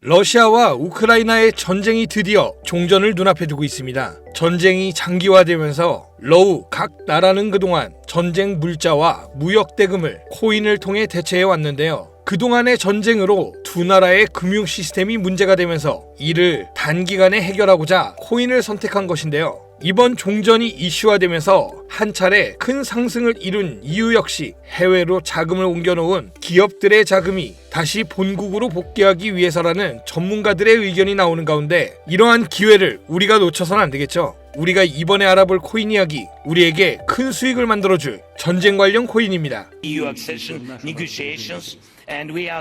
러시아와 우크라이나의 전쟁이 드디어 종전을 눈앞에 두고 있습니다. 전쟁이 장기화되면서 각 나라는 그동안 전쟁 물자와 무역 대금을 코인을 통해 대체해 왔는데요. 그동안의 전쟁으로 두 나라의 금융 시스템이 문제가 되면서 이를 단기간에 해결하고자 코인을 선택한 것인데요. 이번 종전이 이슈화되면서 한 차례 큰 상승을 이룬 이유 역시 해외로 자금을 옮겨놓은 기업들의 자금이 다시 본국으로 복귀하기 위해서라는 전문가들의 의견이 나오는 가운데 이러한 기회를 우리가 놓쳐서는 안 되겠죠. 우리가 이번에 알아볼 코인 이야기, 우리에게 큰 수익을 만들어줄 전쟁 관련 코인입니다.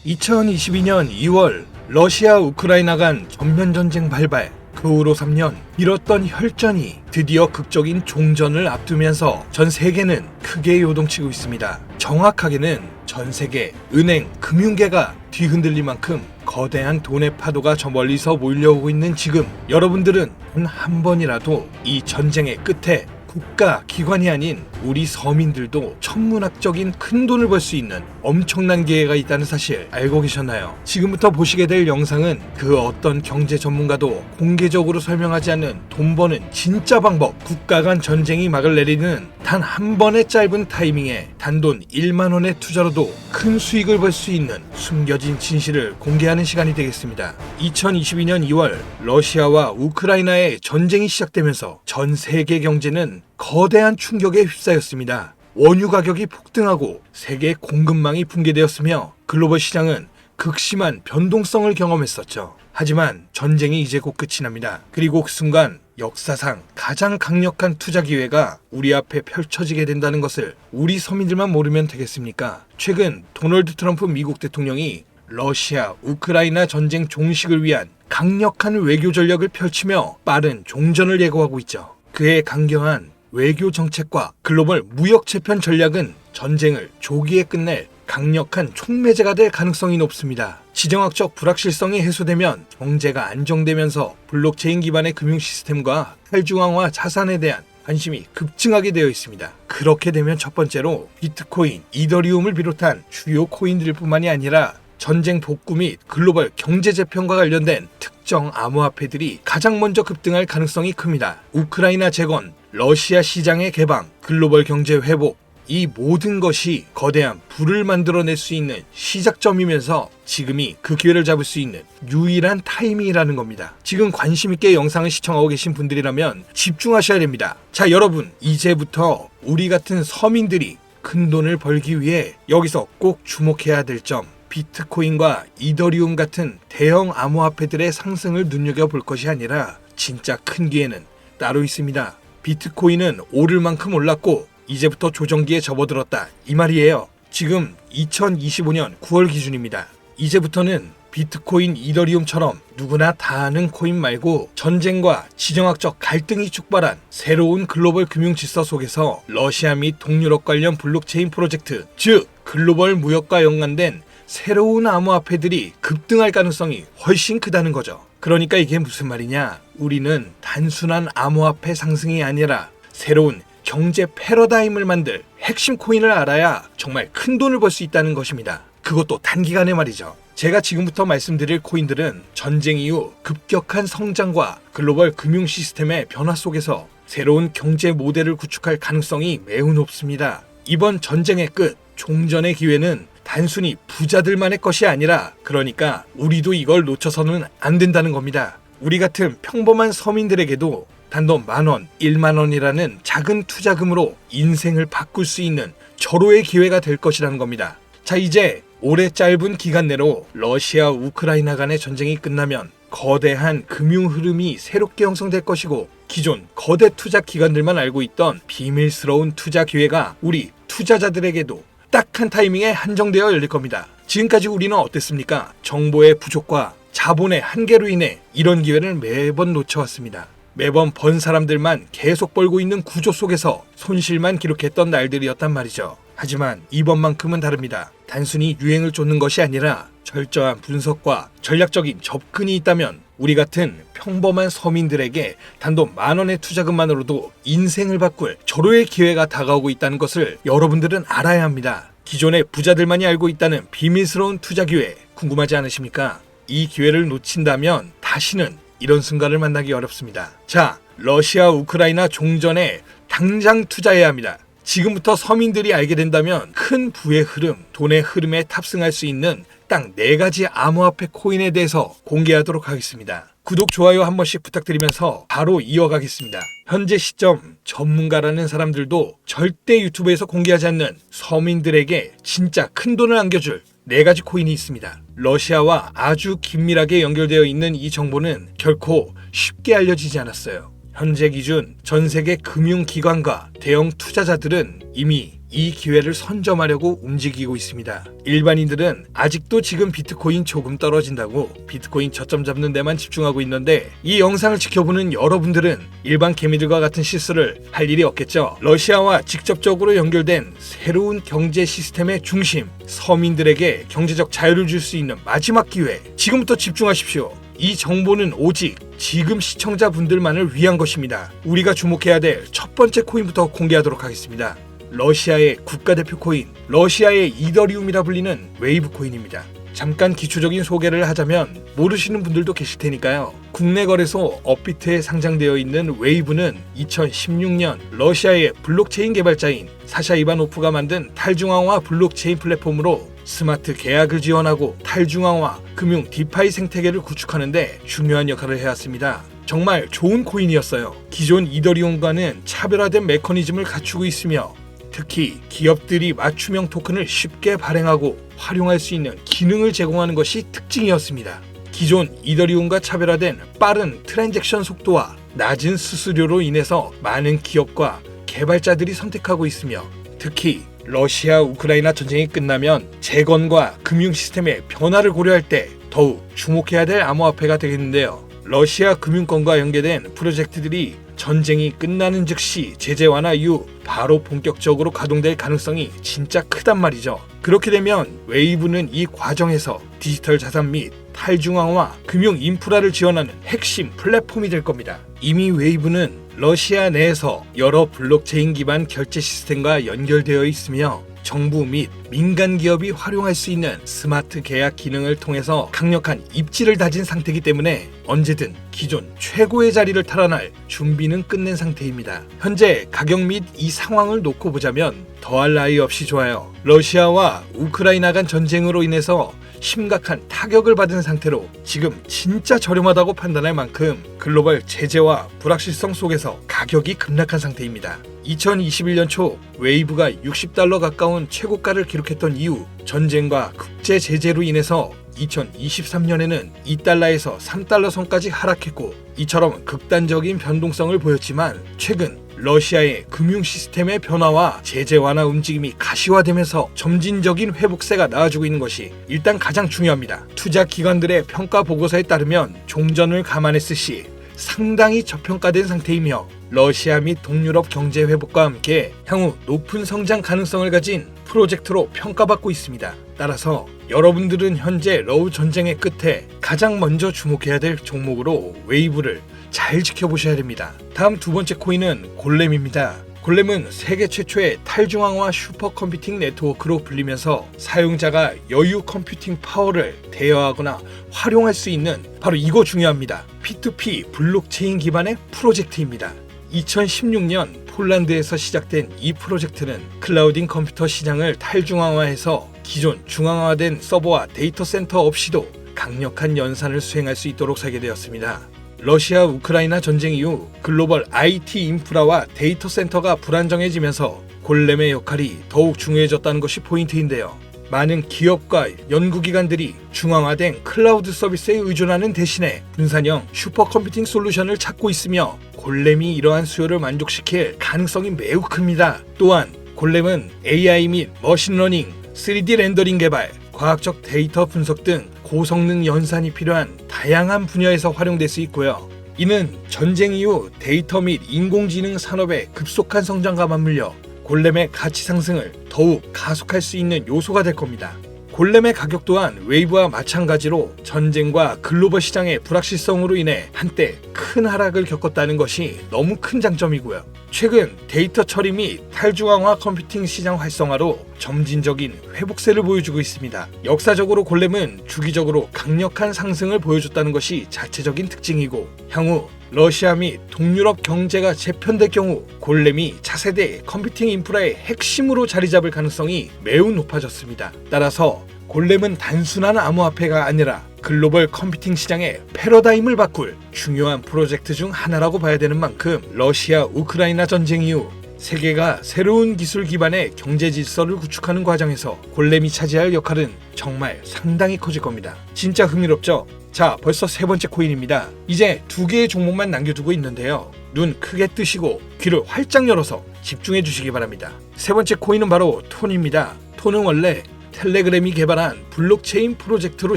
2022년 2월 러시아 우크라이나 간 전면전쟁 발발, 그 후로 3년 미뤘던 혈전이 드디어 극적인 종전을 앞두면서 전 세계는 크게 요동치고 있습니다. 정확하게는 전 세계 은행, 금융계가 뒤흔들릴 만큼 거대한 돈의 파도가 저 멀리서 몰려오고 있는 지금, 여러분들은 한 번이라도 이 전쟁의 끝에 국가, 기관이 아닌 우리 서민들도 천문학적인 큰 돈을 벌 수 있는 엄청난 기회가 있다는 사실 알고 계셨나요? 지금부터 보시게 될 영상은 그 어떤 경제 전문가도 공개적으로 설명하지 않는 돈 버는 진짜 방법, 국가 간 전쟁이 막을 내리는 단 한 번의 짧은 타이밍에 단돈 1만 원의 투자로도 큰 수익을 벌 수 있는 숨겨진 진실을 공개하는 시간이 되겠습니다. 2022년 2월 러시아와 우크라이나의 전쟁이 시작되면서 전 세계 경제는 거대한 충격에 휩싸였습니다. 원유 가격이 폭등하고 세계 공급망이 붕괴되었으며 글로벌 시장은 극심한 변동성을 경험했었죠. 하지만 전쟁이 이제 곧 끝이 납니다. 그리고 그 순간 역사상 가장 강력한 투자 기회가 우리 앞에 펼쳐지게 된다는 것을 우리 서민들만 모르면 되겠습니까? 최근 도널드 트럼프 미국 대통령이 러시아, 우크라이나 전쟁 종식을 위한 강력한 외교 전략을 펼치며 빠른 종전을 예고하고 있죠. 그의 강경한 외교 정책과 글로벌 무역 재편 전략은 전쟁을 조기에 끝낼 강력한 촉매제가 될 가능성이 높습니다. 지정학적 불확실성이 해소되면 경제가 안정되면서 블록체인 기반의 금융 시스템과 탈중앙화 자산에 대한 관심이 급증하게 되어 있습니다. 그렇게 되면 첫 번째로 비트코인, 이더리움을 비롯한 주요 코인들 뿐만이 아니라 전쟁 복구 및 글로벌 경제 재편과 관련된 특정 암호화폐들이 가장 먼저 급등할 가능성이 큽니다. 우크라이나 재건, 러시아 시장의 개방, 글로벌 경제 회복, 이 모든 것이 거대한 부를 만들어낼 수 있는 시작점이면서 지금이 그 기회를 잡을 수 있는 유일한 타이밍이라는 겁니다. 지금 관심 있게 영상을 시청하고 계신 분들이라면 집중하셔야 됩니다. 자, 여러분, 이제부터 우리 같은 서민들이 큰 돈을 벌기 위해 여기서 꼭 주목해야 될 점, 비트코인과 이더리움 같은 대형 암호화폐들의 상승을 눈여겨볼 것이 아니라 진짜 큰 기회는 따로 있습니다. 비트코인은 오를 만큼 올랐고 이제부터 조정기에 접어들었다, 이 말이에요. 지금 2025년 9월 기준입니다. 이제부터는 비트코인, 이더리움처럼 누구나 다 아는 코인 말고 전쟁과 지정학적 갈등이 촉발한 새로운 글로벌 금융 질서 속에서 러시아 및 동유럽 관련 블록체인 프로젝트, 즉 글로벌 무역과 연관된 새로운 암호화폐들이 급등할 가능성이 훨씬 크다는 거죠. 그러니까 이게 무슨 말이냐? 우리는 단순한 암호화폐 상승이 아니라 새로운 경제 패러다임을 만들 핵심 코인을 알아야 정말 큰 돈을 벌 수 있다는 것입니다. 그것도 단기간에 말이죠. 제가 지금부터 말씀드릴 코인들은 전쟁 이후 급격한 성장과 글로벌 금융 시스템의 변화 속에서 새로운 경제 모델을 구축할 가능성이 매우 높습니다. 이번 전쟁의 끝, 종전의 기회는 단순히 부자들만의 것이 아니라, 그러니까 우리도 이걸 놓쳐서는 안 된다는 겁니다. 우리 같은 평범한 서민들에게도 단돈 10,000원, 10,000원이라는 작은 투자금으로 인생을 바꿀 수 있는 절호의 기회가 될 것이라는 겁니다. 자, 이제 올해 짧은 기간 내로 러시아, 우크라이나 간의 전쟁이 끝나면 거대한 금융 흐름이 새롭게 형성될 것이고, 기존 거대 투자 기관들만 알고 있던 비밀스러운 투자 기회가 우리 투자자들에게도 딱 한 타이밍에 한정되어 열릴 겁니다. 지금까지 우리는 어땠습니까? 정보의 부족과 자본의 한계로 인해 이런 기회를 매번 놓쳐왔습니다. 매번 번 사람들만 계속 벌고 있는 구조 속에서 손실만 기록했던 날들이었단 말이죠. 하지만 이번만큼은 다릅니다. 단순히 유행을 쫓는 것이 아니라 철저한 분석과 전략적인 접근이 있다면 우리 같은 평범한 서민들에게 단돈 10,000원의 투자금만으로도 인생을 바꿀 절호의 기회가 다가오고 있다는 것을 여러분들은 알아야 합니다. 기존의 부자들만이 알고 있다는 비밀스러운 투자 기회 궁금하지 않으십니까? 이 기회를 놓친다면 다시는 이런 순간을 만나기 어렵습니다. 자, 러시아 우크라이나 종전에 당장 투자해야 합니다. 지금부터 서민들이 알게 된다면 큰 부의 흐름, 돈의 흐름에 탑승할 수 있는 딱 4가지 암호화폐 코인에 대해서 공개하도록 하겠습니다. 구독, 좋아요 한 번씩 부탁드리면서 바로 이어가겠습니다. 현재 시점 전문가라는 사람들도 절대 유튜브에서 공개하지 않는 서민들에게 진짜 큰 돈을 안겨줄 4가지 코인이 있습니다. 러시아와 아주 긴밀하게 연결되어 있는 이 정보는 결코 쉽게 알려지지 않았어요. 현재 기준 전 세계 금융기관과 대형 투자자들은 이미 이 기회를 선점하려고 움직이고 있습니다. 일반인들은 아직도 지금 비트코인 조금 떨어진다고 비트코인 저점 잡는 데만 집중하고 있는데, 이 영상을 지켜보는 여러분들은 일반 개미들과 같은 실수를 할 일이 없겠죠. 러시아와 직접적으로 연결된 새로운 경제 시스템의 중심, 서민들에게 경제적 자유를 줄 수 있는 마지막 기회, 지금부터 집중하십시오. 이 정보는 오직 지금 시청자분들만을 위한 것입니다. 우리가 주목해야 될 첫 번째 코인부터 공개하도록 하겠습니다. 러시아의 국가대표 코인, 러시아의 이더리움이라 불리는 웨이브 코인입니다. 잠깐 기초적인 소개를 하자면 모르시는 분들도 계실 테니까요. 국내 거래소 업비트에 상장되어 있는 웨이브는 2016년 러시아의 블록체인 개발자인 사샤 이바노프가 만든 탈중앙화 블록체인 플랫폼으로 스마트 계약을 지원하고 탈중앙화 금융 디파이 생태계를 구축하는 데 중요한 역할을 해왔습니다. 정말 좋은 코인이었어요. 기존 이더리움과는 차별화된 메커니즘을 갖추고 있으며 특히 기업들이 맞춤형 토큰을 쉽게 발행하고 활용할 수 있는 기능을 제공하는 것이 특징이었습니다. 기존 이더리움과 차별화된 빠른 트랜잭션 속도와 낮은 수수료로 인해서 많은 기업과 개발자들이 선택하고 있으며, 특히 러시아 우크라이나 전쟁이 끝나면 재건과 금융 시스템의 변화를 고려할 때 더욱 주목해야 될 암호화폐가 되겠는데요. 러시아 금융권과 연계된 프로젝트들이 전쟁이 끝나는 즉시 제재 완화 이후 바로 본격적으로 가동될 가능성이 진짜 크단 말이죠. 그렇게 되면 웨이브는 이 과정에서 디지털 자산 및 탈중앙화 금융 인프라를 지원하는 핵심 플랫폼이 될 겁니다. 이미 웨이브는 러시아 내에서 여러 블록체인 기반 결제 시스템과 연결되어 있으며 정부 및 민간 기업이 활용할 수 있는 스마트 계약 기능을 통해서 강력한 입지를 다진 상태이기 때문에 언제든 기존 최고의 자리를 탈환할 준비는 끝낸 상태입니다. 현재 가격 및 이 상황을 놓고 보자면 더할 나위 없이 좋아요. 러시아와 우크라이나 간 전쟁으로 인해서 심각한 타격을 받은 상태로 지금 진짜 저렴하다고 판단할 만큼 글로벌 제재와 불확실성 속에서 가격이 급락한 상태입니다. 2021년 초 웨이브가 $60 가까운 최고가를 기록했던 이후 전쟁과 국제 제재로 인해서 2023년에는 $2에서 $3 선까지 하락했고, 이처럼 극단적인 변동성을 보였지만 최근 러시아의 금융 시스템의 변화와 제재 완화 움직임이 가시화되면서 점진적인 회복세가 나와주고 있는 것이 일단 가장 중요합니다. 투자 기관들의 평가 보고서에 따르면 종전을 감안했을 시 상당히 저평가된 상태이며 러시아 및 동유럽 경제 회복과 함께 향후 높은 성장 가능성을 가진 프로젝트로 평가받고 있습니다. 따라서 여러분들은 현재 러우 전쟁의 끝에 가장 먼저 주목해야 될 종목으로 웨이브를 잘 지켜보셔야 됩니다. 다음 두 번째 코인은 골렘입니다. 골렘은 세계 최초의 탈중앙화 슈퍼컴퓨팅 네트워크로 불리면서 사용자가 여유 컴퓨팅 파워를 대여하거나 활용할 수 있는, 바로 이거 중요합니다. P2P 블록체인 기반의 프로젝트입니다. 2016년 폴란드에서 시작된 이 프로젝트는 클라우딩 컴퓨터 시장을 탈중앙화해서 기존 중앙화된 서버와 데이터 센터 없이도 강력한 연산을 수행할 수 있도록 설계되었습니다. 러시아 우크라이나 전쟁 이후 글로벌 IT 인프라와 데이터 센터가 불안정해지면서 골렘의 역할이 더욱 중요해졌다는 것이 포인트인데요. 많은 기업과 연구기관들이 중앙화된 클라우드 서비스에 의존하는 대신에 분산형 슈퍼컴퓨팅 솔루션을 찾고 있으며 골렘이 이러한 수요를 만족시킬 가능성이 매우 큽니다. 또한 골렘은 AI 및 머신러닝, 3D 렌더링 개발, 과학적 데이터 분석 등 고성능 연산이 필요한 다양한 분야에서 활용될 수 있고요. 이는 전쟁 이후 데이터 및 인공지능 산업의 급속한 성장과 맞물려 골렘의 가치 상승을 더욱 가속할 수 있는 요소가 될 겁니다. 골렘의 가격 또한 웨이브와 마찬가지로 전쟁과 글로벌 시장의 불확실성으로 인해 한때 큰 하락을 겪었다는 것이 너무 큰 장점이고요. 최근 데이터 처리 및 탈중앙화 컴퓨팅 시장 활성화로 점진적인 회복세를 보여주고 있습니다. 역사적으로 골렘은 주기적으로 강력한 상승을 보여줬다는 것이 자체적인 특징이고, 향후 러시아 및 동유럽 경제가 재편될 경우 골렘이 차세대 컴퓨팅 인프라의 핵심으로 자리 잡을 가능성이 매우 높아졌습니다. 따라서 골렘은 단순한 암호화폐가 아니라 글로벌 컴퓨팅 시장의 패러다임을 바꿀 중요한 프로젝트 중 하나라고 봐야 되는 만큼, 러시아 우크라이나 전쟁 이후 세계가 새로운 기술 기반의 경제 질서를 구축하는 과정에서 골렘이 차지할 역할은 정말 상당히 커질 겁니다. 진짜 흥미롭죠? 자, 벌써 세 번째 코인입니다. 이제 두 개의 종목만 남겨두고 있는데요. 눈 크게 뜨시고 귀를 활짝 열어서 집중해 주시기 바랍니다. 세 번째 코인은 바로 톤입니다. 톤은 원래 텔레그램이 개발한 블록체인 프로젝트로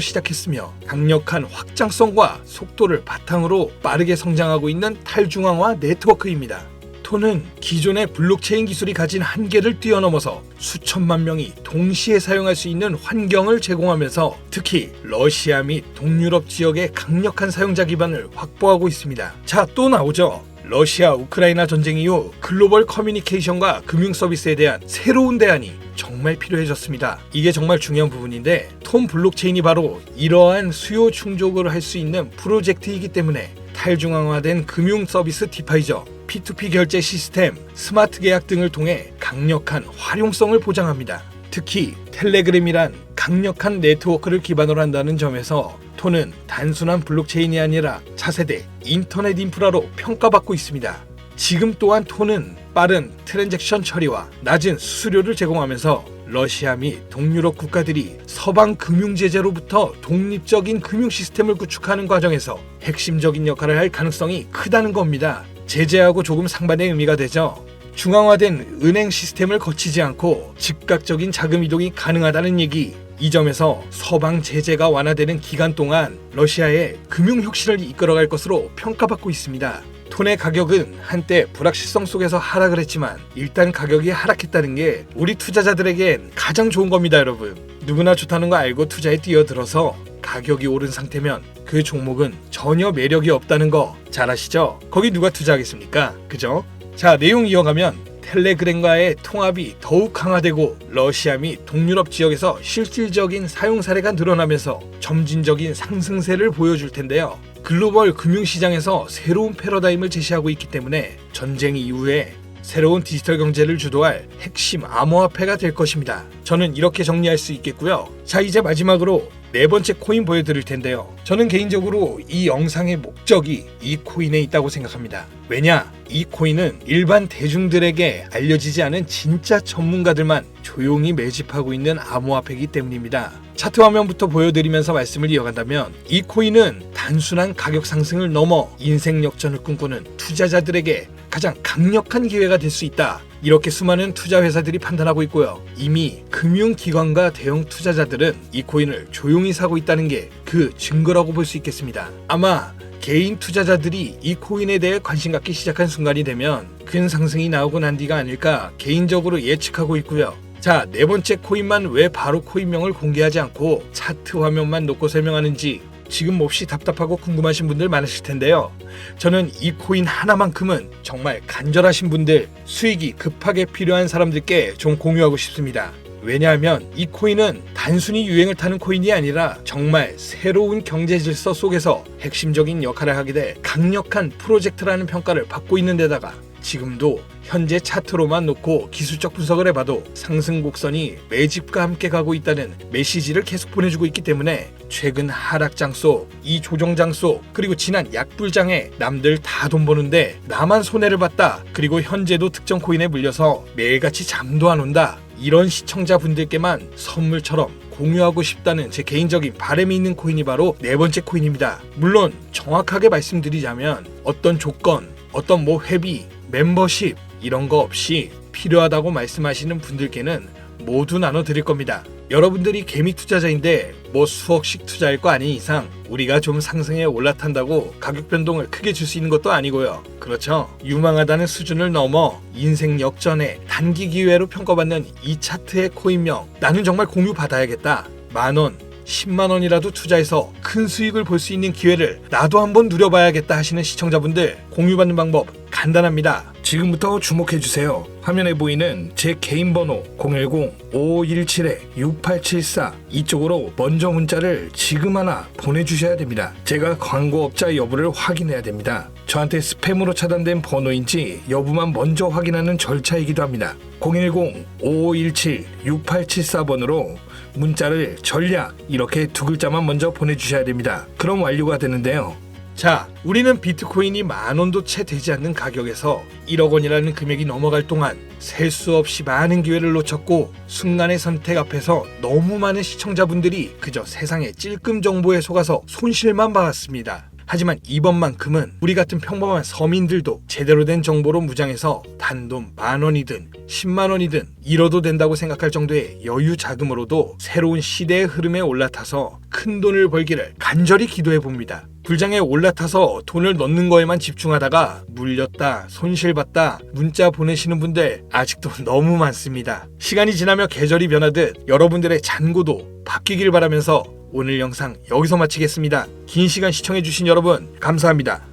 시작했으며 강력한 확장성과 속도를 바탕으로 빠르게 성장하고 있는 탈중앙화 네트워크입니다. 톤은 기존의 블록체인 기술이 가진 한계를 뛰어넘어서 수천만 명이 동시에 사용할 수 있는 환경을 제공하면서 특히 러시아 및 동유럽 지역의 강력한 사용자 기반을 확보하고 있습니다. 자, 또 나오죠. 러시아 우크라이나 전쟁 이후 글로벌 커뮤니케이션과 금융 서비스에 대한 새로운 대안이 정말 필요해졌습니다. 이게 정말 중요한 부분인데, 톤 블록체인이 바로 이러한 수요 충족을 할 수 있는 프로젝트이기 때문에 탈중앙화된 금융 서비스 디파이저, P2P 결제 시스템, 스마트 계약 등을 통해 강력한 활용성을 보장합니다. 특히 텔레그램이란 강력한 네트워크를 기반으로 한다는 점에서 톤은 단순한 블록체인이 아니라 차세대 인터넷 인프라로 평가받고 있습니다. 지금 또한 톤은 빠른 트랜잭션 처리와 낮은 수수료를 제공하면서 러시아 및 동유럽 국가들이 서방 금융 제재로부터 독립적인 금융 시스템을 구축하는 과정에서 핵심적인 역할을 할 가능성이 크다는 겁니다. 제재하고 조금 상반의 의미가 되죠. 중앙화된 은행 시스템을 거치지 않고 즉각적인 자금 이동이 가능하다는 얘기. 이 점에서 서방 제재가 완화되는 기간 동안 러시아의 금융 혁신을 이끌어갈 것으로 평가받고 있습니다. 톤의 가격은 한때 불확실성 속에서 하락을 했지만 일단 가격이 하락했다는 게 우리 투자자들에겐 가장 좋은 겁니다, 여러분. 누구나 좋다는 거 알고 투자에 뛰어들어서 가격이 오른 상태면 그 종목은 전혀 매력이 없다는 거 잘 아시죠? 거기 누가 투자하겠습니까? 그죠? 자, 내용 이어가면 텔레그램과의 통합이 더욱 강화되고 러시아 및 동유럽 지역에서 실질적인 사용 사례가 늘어나면서 점진적인 상승세를 보여줄 텐데요. 글로벌 금융시장에서 새로운 패러다임을 제시하고 있기 때문에 전쟁 이후에 새로운 디지털 경제를 주도할 핵심 암호화폐가 될 것입니다. 저는 이렇게 정리할 수 있겠고요. 자, 이제 마지막으로 네 번째 코인 보여드릴 텐데요. 저는 개인적으로 이 영상의 목적이 이 코인에 있다고 생각합니다. 왜냐? 이 코인은 일반 대중들에게 알려지지 않은 진짜 전문가들만 조용히 매집하고 있는 암호화폐이기 때문입니다. 차트 화면부터 보여드리면서 말씀을 이어간다면, 이 코인은 단순한 가격 상승을 넘어 인생 역전을 꿈꾸는 투자자들에게 가장 강력한 기회가 될 수 있다. 이렇게 수많은 투자 회사들이 판단하고 있고요. 이미 금융기관과 대형 투자자들은 이 코인을 조용히 사고 있다는 게 그 증거라고 볼 수 있겠습니다. 아마 개인 투자자들이 이 코인에 대해 관심 갖기 시작한 순간이 되면 큰 상승이 나오고 난 뒤가 아닐까 개인적으로 예측하고 있고요. 자, 네 번째 코인만 왜 바로 코인명을 공개하지 않고 차트 화면만 놓고 설명하는지 지금 몹시 답답하고 궁금하신 분들 많으실 텐데요. 저는 이 코인 하나만큼은 정말 간절하신 분들, 수익이 급하게 필요한 사람들께 좀 공유하고 싶습니다. 왜냐하면 이 코인은 단순히 유행을 타는 코인이 아니라 정말 새로운 경제 질서 속에서 핵심적인 역할을 하게 될 강력한 프로젝트라는 평가를 받고 있는 데다가 지금도 현재 차트로만 놓고 기술적 분석을 해봐도 상승 곡선이 매집과 함께 가고 있다는 메시지를 계속 보내주고 있기 때문에 최근 하락장 속, 이 조정장 속, 그리고 지난 약불장에 남들 다 돈 버는데 나만 손해를 봤다, 그리고 현재도 특정 코인에 물려서 매일같이 잠도 안 온다, 이런 시청자분들께만 선물처럼 공유하고 싶다는 제 개인적인 바람이 있는 코인이 바로 네 번째 코인입니다. 물론 정확하게 말씀드리자면 어떤 조건, 어떤 회비, 멤버십 이런 거 없이 필요하다고 말씀하시는 분들께는 모두 나눠드릴 겁니다. 여러분들이 개미 투자자인데 수억씩 투자할 거 아닌 이상 우리가 좀 상승에 올라탄다고 가격 변동을 크게 줄 수 있는 것도 아니고요. 그렇죠? 유망하다는 수준을 넘어 인생 역전의 단기 기회로 평가받는 이 차트의 코인명, 나는 정말 공유 받아야겠다. 10,000원, 10만원이라도 투자해서 큰 수익을 볼 수 있는 기회를 나도 한번 누려봐야겠다 하시는 시청자분들, 공유받는 방법 간단합니다. 지금부터 주목해주세요. 화면에 보이는 제 개인 번호 010-5517-6874 이쪽으로 먼저 문자를 지금 하나 보내주셔야 됩니다. 제가 광고업자 여부를 확인해야 됩니다. 저한테 스팸으로 차단된 번호인지 여부만 먼저 확인하는 절차이기도 합니다. 010-5517-6874번으로 문자를 전략 이렇게 두 글자만 먼저 보내주셔야 됩니다. 그럼 완료가 되는데요. 자, 우리는 비트코인이 10,000원도 채 되지 않는 가격에서 1억 원이라는 금액이 넘어갈 동안 셀 수 없이 많은 기회를 놓쳤고 순간의 선택 앞에서 너무 많은 시청자분들이 그저 세상의 찔끔 정보에 속아서 손실만 봐왔습니다. 하지만 이번만큼은 우리 같은 평범한 서민들도 제대로 된 정보로 무장해서 단돈 10,000원이든 100,000원이든 잃어도 된다고 생각할 정도의 여유 자금으로도 새로운 시대의 흐름에 올라타서 큰 돈을 벌기를 간절히 기도해 봅니다. 불장에 올라타서 돈을 넣는 거에만 집중하다가 물렸다, 손실봤다, 문자 보내시는 분들 아직도 너무 많습니다. 시간이 지나며 계절이 변하듯 여러분들의 잔고도 바뀌길 바라면서 오늘 영상 여기서 마치겠습니다. 긴 시간 시청해주신 여러분 감사합니다.